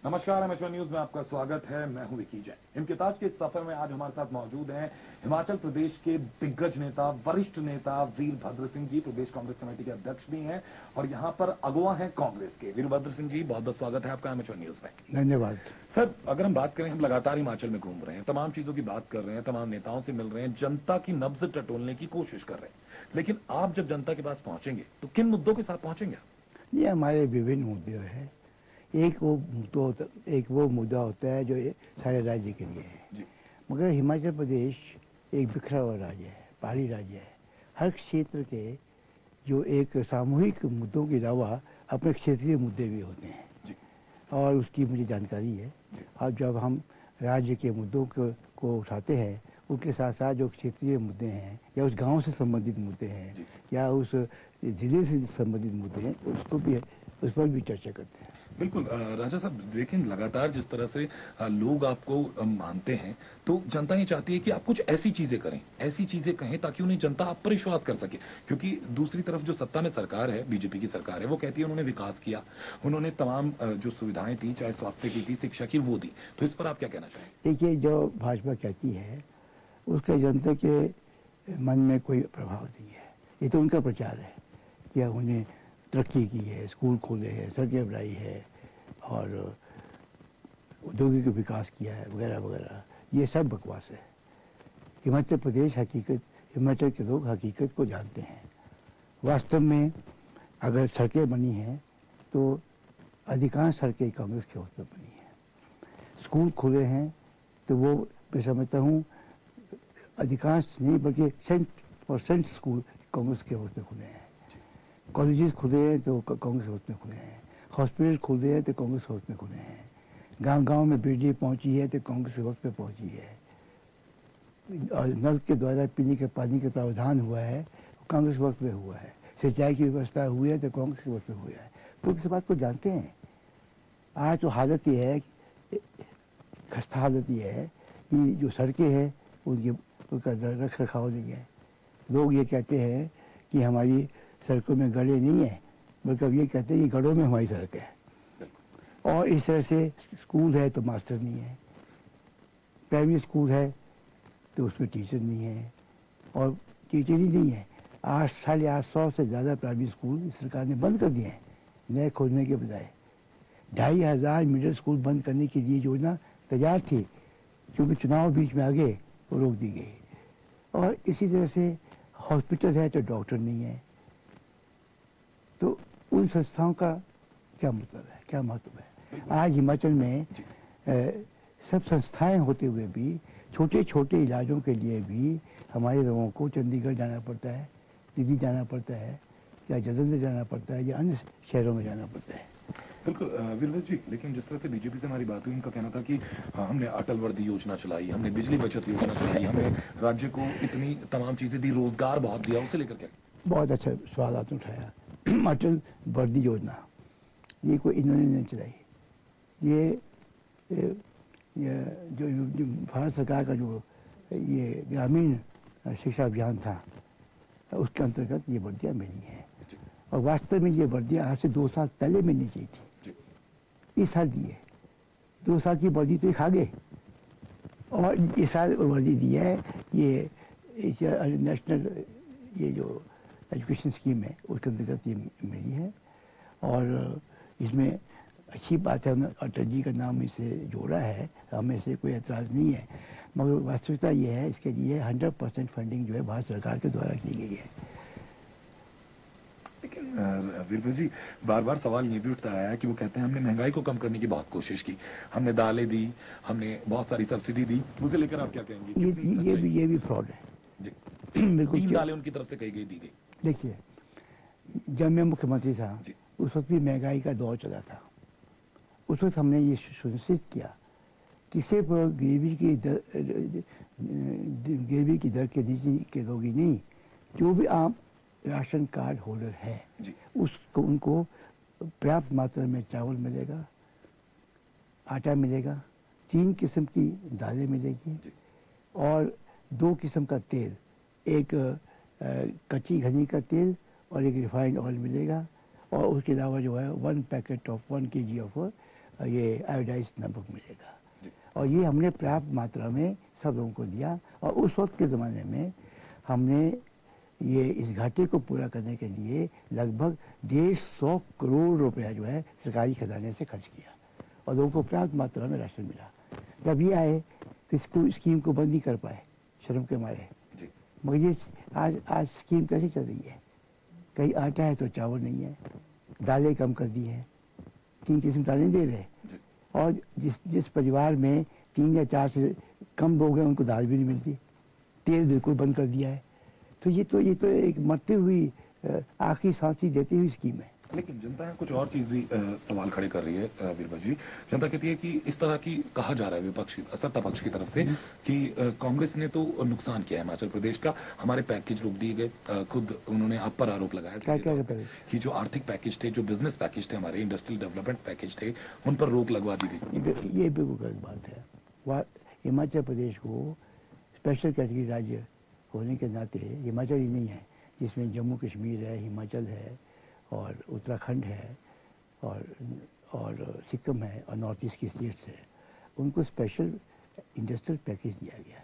नमस्कार, एमएचवन न्यूज में आपका स्वागत है। मैं हूं विकी जैन। इम्तियाज के इस सफर में आज हमारे साथ मौजूद हैं हिमाचल प्रदेश के दिग्गज नेता, वरिष्ठ नेता वीरभद्र सिंह जी, प्रदेश कांग्रेस कमेटी के अध्यक्ष भी हैं और यहां पर अगुवा हैं कांग्रेस के। वीरभद्र सिंह जी, बहुत बहुत स्वागत है आपका एमएचवन न्यूज में। धन्यवाद सर, अगर हम बात करें, हम लगातार हिमाचल में घूम रहे हैं, तमाम चीजों की बात कर रहे हैं, तमाम नेताओं से मिल रहे हैं, जनता की नब्ज टटोलने की कोशिश कर रहे हैं, लेकिन आप जब जनता के पास पहुंचेंगे तो किन मुद्दों के साथ पहुंचेंगे? ये हमारे विभिन्न मुद्दे हैं। एक वो मुद्दा होता है जो सारे राज्य के लिए है जी। मगर हिमाचल प्रदेश एक बिखरा हुआ राज्य है, पहाड़ी राज्य है। हर क्षेत्र के जो एक सामूहिक मुद्दों के अलावा अपने क्षेत्रीय मुद्दे भी होते हैं जी। और उसकी मुझे जानकारी है। और जब हम राज्य के मुद्दों को उठाते हैं, उसके साथ साथ जो क्षेत्रीय मुद्दे हैं या उस गांव से संबंधित मुद्दे हैं या उस जिले से संबंधित मुद्दे हैं, उस पर भी चर्चा करते हैं। बिल्कुल राजा साहब, देखें लगातार जिस तरह से लोग आपको मानते हैं, तो जनता ये चाहती है कि आप कुछ ऐसी चीजें करें, ऐसी चीजें कहें ताकि उन्हें जनता आप पर विश्वास कर सके। क्योंकि दूसरी तरफ जो सत्ता में सरकार है, बीजेपी की सरकार है, वो कहती है उन्होंने विकास किया, उन्होंने तमाम जो सुविधाएं थी, चाहे स्वास्थ्य की थी, शिक्षा की, वो दी। तो इस पर आप क्या कहना चाहेंगे? देखिए, जो भाजपा कहती है उसके जनता के मन में कोई प्रभाव नहीं है। ये तो उनका प्रचार है कि उन्हें तरक्की की है, स्कूल खोले हैं, सड़कें बनाई है और औद्योगिक विकास किया है वगैरह वगैरह। ये सब बकवास है। हिमाचल के लोग हकीकत को जानते हैं। वास्तव में अगर सड़कें बनी हैं तो अधिकांश सड़कें कांग्रेस के वक्त में बनी है। स्कूल खुले हैं तो वो मैं समझता हूँ अधिकांश नहीं बल्कि 100% स्कूल कांग्रेस के वक्त में खुले हैं। कॉलेजेस खुले हैं तो कांग्रेस वक्त में खुले हैं। हॉस्पिटल खुले हैं तो कांग्रेस वक्त में खुले हैं। गांव गांव में बिजली पहुंची है तो कांग्रेस वक्त में पहुंची है। और नल के द्वारा पीने के पानी का प्रावधान हुआ है, कांग्रेस वक्त में हुआ है। सिंचाई की व्यवस्था हुई है तो कांग्रेस के वक्त में हुआ है। तो इस बात को जानते हैं। आज तो हालत ये है, खस्ता हालत ये है कि जो सड़कें हैं उनका रख रखाव नहीं है। लोग ये कहते हैं कि हमारी सड़कों में गड्ढे नहीं है, बल्कि अब ये कहते हैं कि गड्ढों में हमारी सड़क है। और इस तरह से स्कूल है तो मास्टर नहीं है, प्राइमरी स्कूल है तो उसमें टीचर नहीं है और टीचर ही नहीं है। 8,800 से ज़्यादा प्राइमरी स्कूल सरकार ने बंद कर दिए हैं नए खोलने के बजाय। 2,500 मिडिल स्कूल बंद करने की लिए योजना तैयार थी, क्योंकि चुनाव बीच में आ गए तो रोक दी गई। और इसी तरह से हॉस्पिटल है तो डॉक्टर नहीं है। तो उन संस्थाओं का क्या मतलब है, क्या महत्व है? आज हिमाचल में सब संस्थाएं होते हुए भी छोटे छोटे इलाजों के लिए भी हमारे लोगों को चंडीगढ़ जाना पड़ता है, दिल्ली जाना पड़ता है या जलंधर जाना पड़ता है या अन्य शहरों में जाना पड़ता है। बिल्कुल वीरभद्र जी, लेकिन जिस तरह से बीजेपी से हमारी बात हुई, उनका कहना था कि हमने अटल वर्दी योजना चलाई, हमने बिजली बचत योजना चलाई, हमने राज्य को इतनी तमाम चीजें दी, रोजगार बहुत दिया। उसे लेकर क्या? बहुत अच्छा सवाल आपने उठाया। अटल वर्दी योजना ये कोई इन्होंने नहीं चलाई। ये जो भारत सरकार का जो ये ग्रामीण शिक्षा अभियान था, उसके अंतर्गत ये वर्दियां मिली हैं। और वास्तव में ये वर्दियां आज से 2 साल पहले मिलनी चाहिए थी। इस साल दी है। 2 साल की वर्दी तो खा गए और इस साल वर्दी दी है। ये नेशनल ये जो एजुकेशन स्कीम है उसके अंतर्गत ये मिली है और इसमें अच्छी बात है। अटल जी का नाम इसे जोड़ा है, हमें से कोई एतराज नहीं है। मगर वास्तविकता ये है, इसके लिए 100% फंडिंग जो है भारत सरकार के द्वारा की गई है। लेकिन वीरभद्र जी, बार बार सवाल ये भी उठता है कि वो कहते हैं हमने महंगाई को कम करने की बहुत कोशिश की, हमने दालें दी, हमने बहुत सारी सब्सिडी दी। उसे लेकर आप क्या कहेंगे? ये भी फ्रॉड है जी। बिल्कुल। 3 दालें उनकी तरफ से कही गई, दी गई। देखिए, जब मैं मुख्यमंत्री था उस वक्त भी महंगाई का दौर चला था। उस वक्त हमने ये सुनिश्चित किया कि सिर्फ गरीबी की दर के नीचे के लोग ही नहीं, जो भी आम राशन कार्ड होल्डर है उसको उनको पर्याप्त मात्रा में चावल मिलेगा, आटा मिलेगा, 3 किस्म की दालें मिलेगी और 2 किस्म का तेल, एक कच्ची घनी का तेल और एक रिफाइंड ऑयल मिलेगा। और उसके अलावा जो है 1 पैकेट ऑफ 1 kg ऑफ ये आयोडाइज नमक मिलेगा। और ये हमने पर्याप्त मात्रा में सब लोगों को दिया। और उस वक्त के ज़माने में हमने ये इस घाटे को पूरा करने के लिए लगभग 150 करोड़ रुपया जो है सरकारी खजाने से खर्च किया और लोगों को पर्याप्त मात्रा में राशन मिला। जब ये आए तो इसको स्कीम को बंद नहीं कर पाए शर्म के मारे। मगर ये आज स्कीम कैसे चल रही है? कहीं आटा है तो चावल नहीं है, दालें कम कर दी है, 3 किस्म दालें दे रहे। और जिस परिवार में 3 या 4 से कम लोग हैं उनको दाल भी नहीं मिलती, तेल बिल्कुल बंद कर दिया है। तो ये तो एक मरती हुई आखिरी सांसी देती हुई स्कीम है। लेकिन जनता कुछ और चीज भी सवाल खड़े कर रही है वीरभद्र जी। जनता कहती है कि इस तरह की कहा जा रहा है विपक्ष सत्ता पक्ष की तरफ से कि कांग्रेस ने तो नुकसान किया है हिमाचल प्रदेश का, हमारे पैकेज रोक दिए गए। खुद उन्होंने आप पर आरोप लगाया कि जो आर्थिक पैकेज थे, जो बिजनेस पैकेज थे, हमारे इंडस्ट्रियल डेवलपमेंट पैकेज थे, उन पर रोक लगवा दी गई। ये बिल्कुल गलत बात है। हिमाचल प्रदेश को स्पेशल कैटेगरी राज्य होने के नाते हिमाचल ही नहीं है, जिसमें जम्मू कश्मीर है, हिमाचल है और उत्तराखंड है और सिक्किम है और नॉर्थ ईस्ट की स्टेट्स है, उनको स्पेशल इंडस्ट्रियल पैकेज दिया गया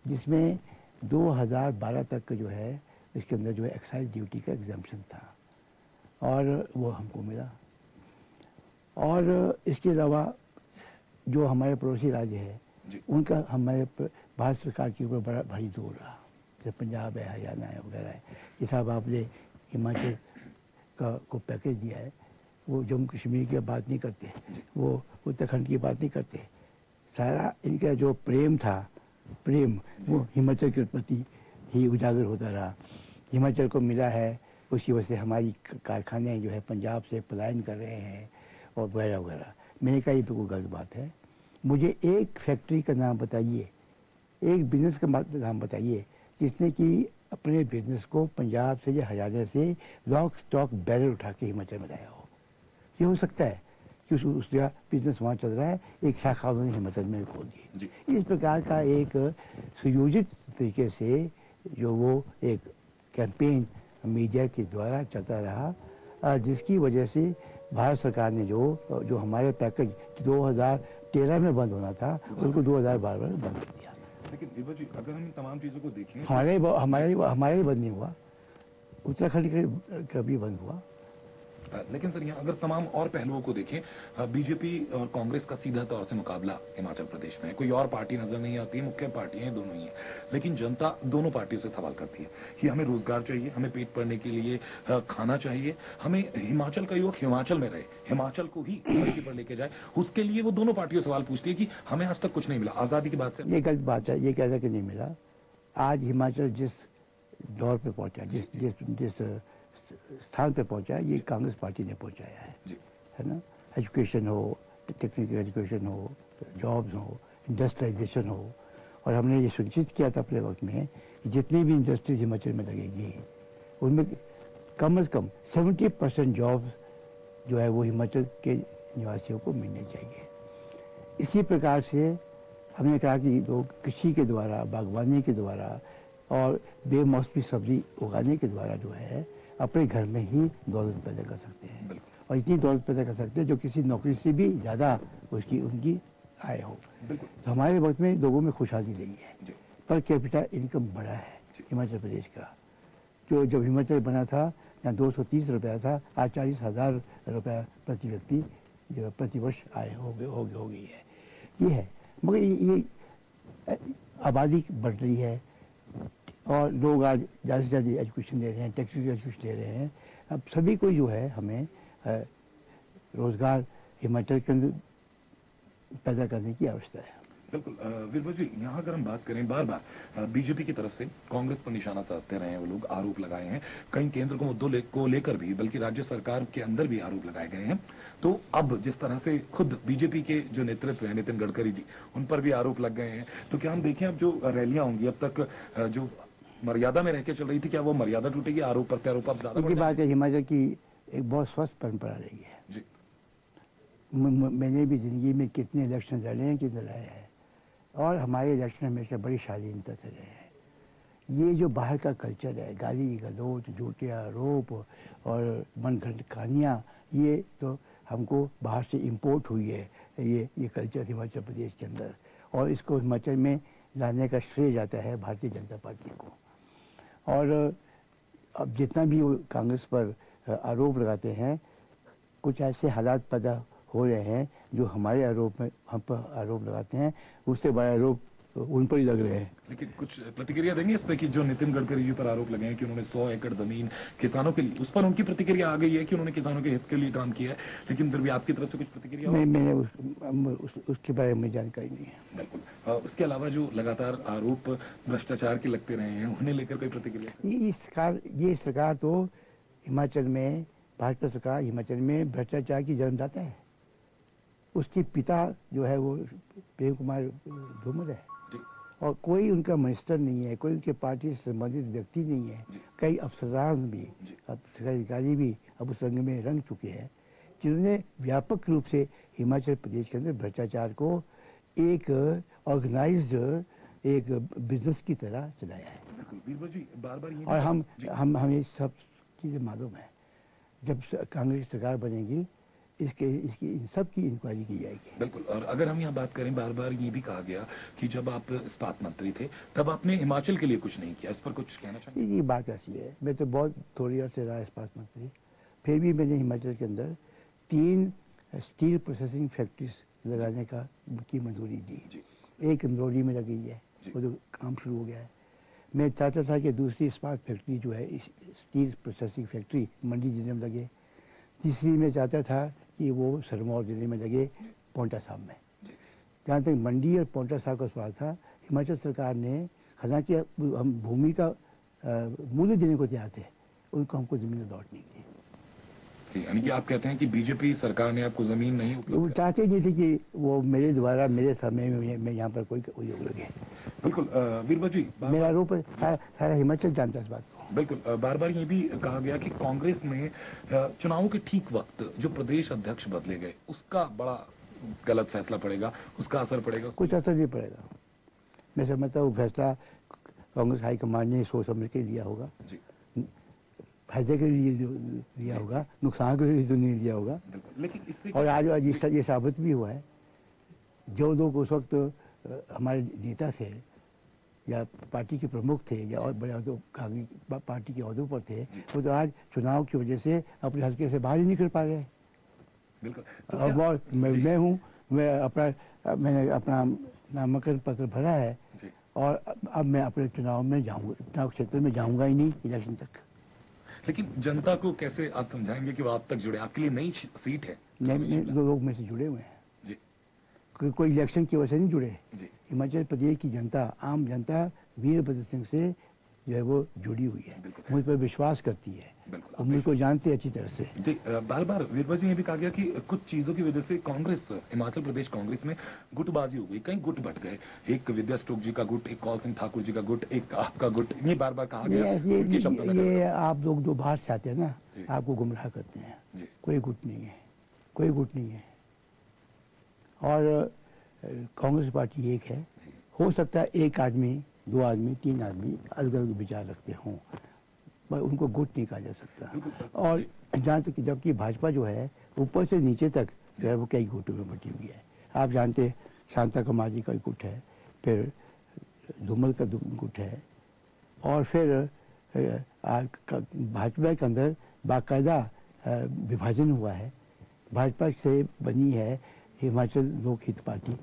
जिसमें 2012 तक का जो है इसके अंदर जो है एक्साइज ड्यूटी का एग्जाम्पशन था और वो हमको मिला। और इसके अलावा जो हमारे पड़ोसी राज्य है उनका हमारे भारत सरकार के ऊपर बड़ा भारी जोर रहा, जैसे पंजाब है, हरियाणा है वगैरह है कि साहब आपने हिमाचल को पैकेज दिया है, वो जम्मू कश्मीर की बात नहीं करते, वो उत्तराखंड की बात नहीं करते। सारा इनका जो प्रेम था, वो हिमाचल के प्रति ही उजागर होता रहा। हिमाचल को मिला है, उसकी वजह से हमारी कारखाने जो है पंजाब से पलायन कर रहे हैं और वगैरह वगैरह। मैंने कहा ये बिल्कुल गलत बात है। मुझे एक फैक्ट्री का नाम बताइए, एक बिजनेस का नाम बताइए जिसने कि अपने बिजनेस को पंजाब से या हरियाणा से लॉक स्टॉक बैरल उठा के हिमाचल में लाया हो। ये हो सकता है कि उस जगह बिजनेस वहाँ चल रहा है, एक शाखा उन्होंने हिमाचल में खोल दी। इस प्रकार का एक सुयोजित तरीके से जो वो एक कैंपेन मीडिया के द्वारा चलता रहा, जिसकी वजह से भारत सरकार ने जो हमारे पैकेज 2013 में बंद होना था उसको 2012 में बंद कर दिया। लेकिन वीरभद्र जी, अगर हम इन तमाम चीजों को देखें, हमारे ही बंद नहीं हुआ, उत्तराखंड का भी बंद हुआ। लेकिन सर यहाँ अगर तमाम और पहलुओं को देखें, बीजेपी और कांग्रेस का सीधा तौर से मुकाबला हिमाचल प्रदेश में है, कोई और पार्टी नजर नहीं आती है, मुख्य पार्टियां दोनों ही हैं। लेकिन जनता दोनों पार्टियों से सवाल करती है कि हमें रोजगार चाहिए, हमें पेट भरने के लिए खाना चाहिए, हमें हिमाचल का युवक हिमाचल में रहे, हिमाचल को ही तरक्की पर लेके जाए। उसके लिए वो दोनों पार्टियों से सवाल पूछती है कि हमें आज तक कुछ नहीं मिला आजादी की बात से। ये गलत बात है, ये कैसा कि नहीं मिला। आज हिमाचल जिस दौर पे पहुंचा, जिस स्थान पे पहुंचा, ये कांग्रेस पार्टी ने पहुंचाया है ना। एजुकेशन हो, टेक्निकल एजुकेशन हो, जॉब्स हो, इंडस्ट्रियलाइजेशन हो। और हमने ये सुनिश्चित किया था अपने वक्त में कि जितनी भी इंडस्ट्रीज हिमाचल में लगेगी उनमें कम से कम 70% जॉब्स जो है वो हिमाचल के निवासियों को मिलने चाहिए। इसी प्रकार से हमने कहा कि लोग कृषि के द्वारा, बागवानी के द्वारा और बेमौसमी सब्जी उगाने के द्वारा जो है अपने घर में ही दौलत पैदा कर सकते हैं और इतनी दौलत पैदा कर सकते हैं जो किसी नौकरी से भी ज्यादा उनकी आय हो। तो हमारे वक्त में लोगों में खुशहाली रही है। पर कैपिटा इनकम बढ़ा है हिमाचल प्रदेश का। जो जब हिमाचल बना था यहाँ 230 रुपया था, आज 40,000 रुपया प्रति व्यक्ति जो प्रतिवर्ष आय हो गई है। ये है, मगर ये आबादी बढ़ रही है और लोग आज ज़्यादा से ज़्यादा एजुकेशन ले रहे हैं, टेक्निकल एजुकेशन ले रहे हैं। अब सभी को जो है हमें रोजगार हिमाचल के अंदर पैदा करने की आवश्यकता है। बिल्कुल वीरभद्र जी, यहाँ अगर हम बात करें, बार बार बीजेपी की तरफ से कांग्रेस पर निशाना साधते रहे हैं वो लोग, आरोप लगाए हैं, कई केंद्र को मुद्दों को लेकर भी, बल्कि राज्य सरकार के अंदर भी आरोप लगाए गए हैं। तो अब जिस तरह से खुद बीजेपी के जो नेतृत्व है नितिन गडकरी जी, उन पर भी आरोप लग गए हैं, तो क्या हम देखें अब जो रैलियां होंगी, अब तक जो मर्यादा में रह के चल रही थी, क्या वो मर्यादा टूटेगी? आरोप प्रत्यारोप अब ज्यादा बढ़ बात है। हिमाचल की एक बहुत स्वस्थ परंपरा रही है जी। मैंने भी जिंदगी में कितने इलेक्शन लड़े हैं, कितने लड़े हैं, और हमारे इलेक्शन हमेशा बड़ी शालीनता से रहे हैं। ये जो बाहर का कल्चर है, गाली गलौज, झूठे आरोप और मनगढ़ंत कहानियाँ, ये तो हमको बाहर से इंपोर्ट हुई है ये कल्चर हिमाचल प्रदेश के अंदर, और इसको हिमाचल में लाने का श्रेय जाता है भारतीय जनता पार्टी को। और अब जितना भी वो कांग्रेस पर आरोप लगाते हैं, कुछ ऐसे हालात पैदा हो रहे हैं जो हमारे आरोप में हम पर आरोप लगाते हैं, उससे बड़ा आरोप उन पर ही लग रहे हैं। लेकिन कुछ प्रतिक्रिया देंगे इस पे कि जो नितिन गडकरी जी पर आरोप लगे हैं कि उन्होंने 100 एकड़ जमीन किसानों के लिए, उस पर उनकी प्रतिक्रिया आ गई है कि उन्होंने किसानों के हित के लिए काम किया है, लेकिन फिर भी आपकी तरफ से कुछ प्रतिक्रिया? नहीं, मैंने उसके बारे में जानकारी नहीं है। बिल्कुल। उसके अलावा जो लगातार आरोप भ्रष्टाचार के लगते रहे हैं, उन्हें लेकर कोई प्रतिक्रिया? ये सरकार तो हिमाचल में, भाजपा सरकार हिमाचल में भ्रष्टाचार की जन्मदाता है। उसके पिता जो है वो प्रेम कुमार धूमल है, और कोई उनका मिनिस्टर नहीं है, कोई उनके पार्टी से संबंधित व्यक्ति नहीं है। कई अफसरान भी, अब अधिकारी भी अब उस रंग में रंग चुके हैं, जिन्होंने व्यापक रूप से हिमाचल प्रदेश के अंदर भ्रष्टाचार को एक ऑर्गेनाइज्ड एक बिजनेस की तरह चलाया है। वीरभद्र जी, बार-बार ये, और हम ये सब चीजें मालूम है। जब कांग्रेस सरकार बनेगी, इसकी इन सब की इंक्वायरी की जाएगी। बिल्कुल। और अगर हम यहाँ बात करें, बार बार ये भी कहा गया कि जब आप इस्पात मंत्री थे तब आपने हिमाचल के लिए कुछ नहीं किया, इस पर कुछ कहना चाहिए? ये बात ऐसी है, मैं तो बहुत थोड़ी अर्से रहा इस्पात मंत्री, फिर भी मैंने हिमाचल के अंदर 3 स्टील प्रोसेसिंग फैक्ट्रीज लगाने की मंजूरी दी। एक इंदौरी में लगी है, वो तो काम शुरू हो गया है। मैं चाहता था कि दूसरी इस्पात फैक्ट्री जो है, स्टील प्रोसेसिंग फैक्ट्री मंडी जिले में लगे। तीसरी मैं चाहता था कि वो सिरमौर जिले में लगे, पोंटा साहब में। जहाँ तक मंडी और पोंटा साहब का सवाल था, हिमाचल सरकार ने, हालांकि हम भूमि का मूल्य देने को तैयार थे, उनको हमको जमीन लौट नहीं दी। यानी कि आप कहते हैं कि बीजेपी सरकार ने आपको जमीन नहीं उपलब्ध, वो चाहते नहीं थे कि वो मेरे द्वारा मेरे समय में यहाँ पर कोई उद्योग लगे। बिल्कुल। वीरभद्र जी, मेरा आरोप सारा हिमाचल जानता है इस बात को। बिल्कुल। बार बार ये भी कहा गया कि कांग्रेस में चुनावों के ठीक वक्त जो प्रदेश अध्यक्ष बदले गए, उसका बड़ा गलत फैसला पड़ेगा, उसका असर पड़ेगा। कुछ असर नहीं पड़ेगा। मैं समझता हूँ फैसला कांग्रेस हाईकमान ने सोच समझ के लिया होगा। फायदे के लिए लिया होगा, नुकसान के लिए तो नहीं लिया होगा। लेकिन इससे, और आज ये साबित भी हुआ है, जो लोग उस वक्त हमारे नेता थे या पार्टी के प्रमुख थे या और बड़े कांग्रेस पार्टी के अहदों पर थे, वो तो आज चुनाव की वजह से अपने हल्के से बाहर ही निकल पा रहे हैं। बिल्कुल। और मैं हूँ, मैंने अपना नामांकन पत्र भरा है, और अब मैं अपने चुनाव क्षेत्र में जाऊंगा ही नहीं इलेक्शन तक। लेकिन जनता को कैसे आप समझाएंगे कि वो आप तक जुड़े? आपके लिए नई सीट है। लोग में से जुड़े हुए हैं जी। कोई इलेक्शन की वजह से नहीं जुड़े जी। हिमाचल प्रदेश की जनता, आम जनता वीरभद्र सिंह से जो है वो जुड़ी हुई है, मुझ पर विश्वास करती है, और मुझको जानते हैं अच्छी तरह से जी। बार बार वीरभद्र जी ये भी कहा गया कि कुछ चीजों की वजह से कांग्रेस, हिमाचल प्रदेश कांग्रेस में गुटबाजी हो गई, कई गुट बट गए, एक विद्या स्टोक जी का गुट, एक कौल सिंह ठाकुर जी का गुट, एक आपका गुट, ये बार बार कहा गया। ये आप लोग जो बाहर से आते हैं ना, आपको गुमराह करते हैं। कोई गुट नहीं है, कोई गुट नहीं है। और कांग्रेस पार्टी एक है। हो सकता है एक आदमी, 2 आदमी, 3 आदमी अलग अलग विचार रखते हों, पर उनको गुट नहीं कहा जा सकता। और जहाँ तक, जबकि भाजपा जो है ऊपर से नीचे तक जो है वो कई गुटों में बटी हुई है। आप जानते हैं, शांता कुमार जी का गुट है, फिर धूमल का गुट है, और फिर भाजपा के अंदर बाकायदा विभाजन हुआ है। भाजपा से बनी है हिमाचल लोक हित पार्टी,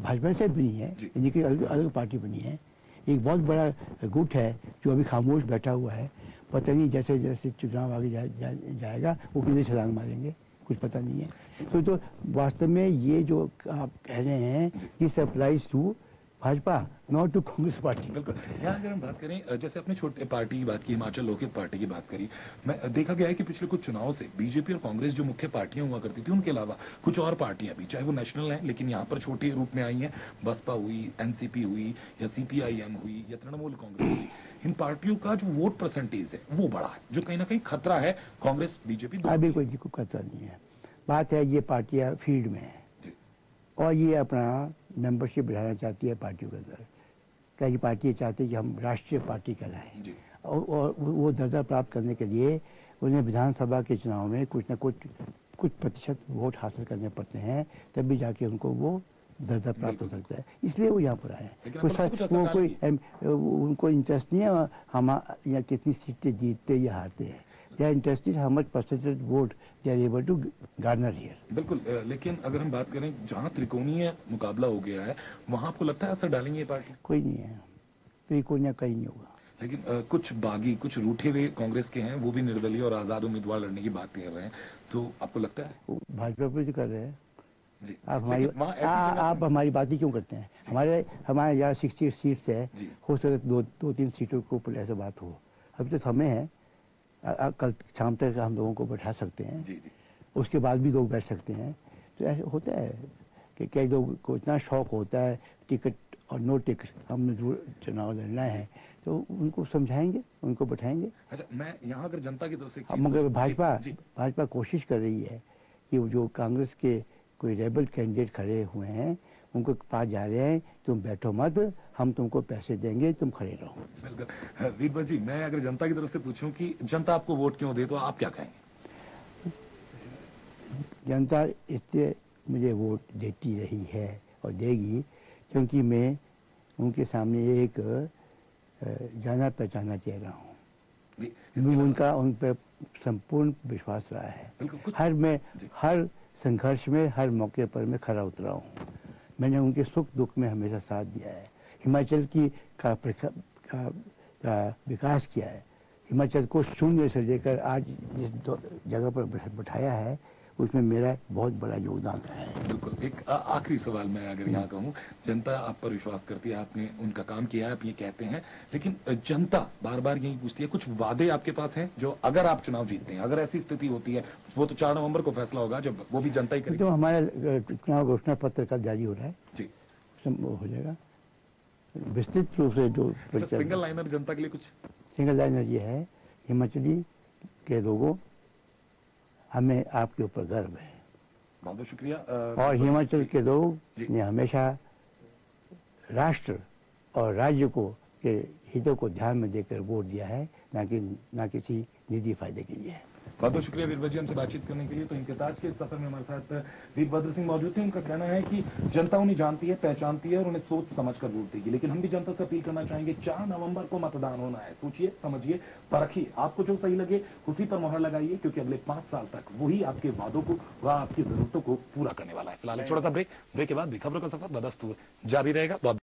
भाजपा से बनी है, लेकिन अलग पार्टी बनी है। एक बहुत बड़ा गुट है जो अभी खामोश बैठा हुआ है, पता नहीं जैसे जैसे चुनाव आगे जाएगा वो कितने छलांग मारेंगे, कुछ पता नहीं है। तो वास्तव में ये जो आप कह रहे हैं, this applies to Bhajpa, not to Congress party. बिल्कुल। यहाँ अगर हम बात करें, जैसे अपने छोटे पार्टी की बात की, हिमाचल लोकहित पार्टी की बात करी, मैं देखा गया है कि पिछले कुछ चुनाव से बीजेपी और कांग्रेस जो मुख्य पार्टियां हुआ करती थी, उनके अलावा कुछ और पार्टियां भी, चाहे वो नेशनल हैं लेकिन यहाँ पर छोटे रूप में आई हैं, बसपा हुई, एनसीपी हुई, या सीपीआईएम हुई, या तृणमूल कांग्रेस हुई, इन पार्टियों का जो वोट परसेंटेज है वो बड़ा है, जो कहीं ना कहीं खतरा है कांग्रेस बीजेपी। अभी कोई खतरा नहीं है। बात है, ये पार्टियां फील्ड में है और ये अपना मेंबरशिप बढ़ाना चाहती है पार्टियों के अंदर। कई पार्टी चाहती है कि हम राष्ट्रीय पार्टी कहलाएं, और वो दर्जा प्राप्त करने के लिए उन्हें विधानसभा के चुनाव में कुछ न कुछ कुछ प्रतिशत वोट हासिल करने पड़ते हैं, तभी जाके उनको वो दर्जा प्राप्त हो सकता है। इसलिए वो यहाँ पर आए हैं। उनको इंटरेस्ट नहीं है हम यहाँ कितनी सीटें जीतते या हारते हैं। They are interested how much percentage vote they are able to garner here. बिल्कुल, लेकिन अगर हम बात करें जहां त्रिकोणीय मुकाबला हो गया है, वहां आपको लगता है असर डालेंगे ये पार्टी? कोई नहीं है, त्रिकोणीय कहीं नहीं होगा। लेकिन कुछ बागी, कुछ रूठे हुए कांग्रेस के हैं, वो भी निर्दलीय और आजाद उम्मीदवार लड़ने की बात कर रहे हैं, तो आपको लगता है? भाजपा पर कर रहे हैं जी। आप हमारी बात ही क्यों करते हैं? हमारे यहाँ 60 सीट्स है, हो सकता है दो तीन सीटों के ऊपर ऐसा बात हो। अभी तक हमें है, कल शाम तक हम लोगों को बैठा सकते हैं। जी जी। उसके बाद भी लोग बैठ सकते हैं। तो ऐसे होता है कि कई लोगों को इतना शौक होता है टिकट और नो टिकट, हमने चुनाव लड़ना है, तो उनको समझाएंगे, उनको बैठाएंगे। अच्छा, मैं यहाँ अगर जनता की तरफ से मगर भाजपा कोशिश कर रही है कि जो कांग्रेस के कोई रेबल कैंडिडेट खड़े हुए हैं उनको पास जा रहे हैं, तुम बैठो मत, हम तुमको पैसे देंगे, तुम खड़े रहो। बिल्कुल। वीरभद्र जी, मैं अगर जनता की तरफ से पूछूं कि जनता आपको वोट क्यों दे, तो आप क्या कहेंगे? जनता इसलिए मुझे वोट देती रही है और देगी क्योंकि मैं उनके सामने एक जाना पहचाना चेहरा हूँ। उनका उन पर संपूर्ण विश्वास रहा है। हर संघर्ष में, हर मौके पर मैं खरा उतरा हूँ। मैंने उनके सुख दुख में हमेशा साथ दिया है। हिमाचल का विकास किया है। हिमाचल को शून्य से लेकर आज जिस जगह पर बैठाया है, उसमें मेरा बहुत बड़ा योगदान रहा है। बिल्कुल। एक आखिरी सवाल मैं अगर यहाँ कहूँ, जनता आप पर विश्वास करती है, आपने उनका काम किया है, आप ये कहते हैं, लेकिन जनता बार बार यही पूछती है, कुछ वादे आपके पास हैं जो अगर आप चुनाव जीतते हैं, अगर ऐसी स्थिति होती है, वो तो 4 नवंबर को फैसला होगा, जब वो भी जनता ही करेगी। तो हमारा चुनाव घोषणा पत्र का जारी हो रहा है जी, हो जाएगा विस्तृत रूप से। जो सिंगल लाइनर जनता के लिए कुछ सिंगल लाइनर ये है, हिमाचली के लोगों, हमें आपके ऊपर गर्व है। बहुत बहुत शुक्रिया। और हिमाचल के लोग ने हमेशा राष्ट्र और राज्य को के हितों को ध्यान में देकर वोट दिया है, ना किसी निजी फायदे के लिए। बहुत बहुत शुक्रिया वीरभद्र जी हमसे बातचीत करने के लिए। तो इंकताज के इस सफर में हमारे साथ वीरभद्र सिंह मौजूद थे। उनका कहना है कि जनता उन्हें जानती है, पहचानती है और उन्हें सोच समझकर वोट देगी। लेकिन हम भी जनता से अपील करना चाहेंगे, 4 नवंबर को मतदान होना है। सोचिए, समझिए, परखिए, आपको जो सही लगे उसी पर मोहर लगाइए, क्योंकि अगले 5 साल तक वही आपके वादों को व आपकी जरूरतों को पूरा करने वाला है। फिलहाल छोटा सा ब्रेक के बाद भी खबरों का सफर बदस्तूर जारी रहेगा। बहुत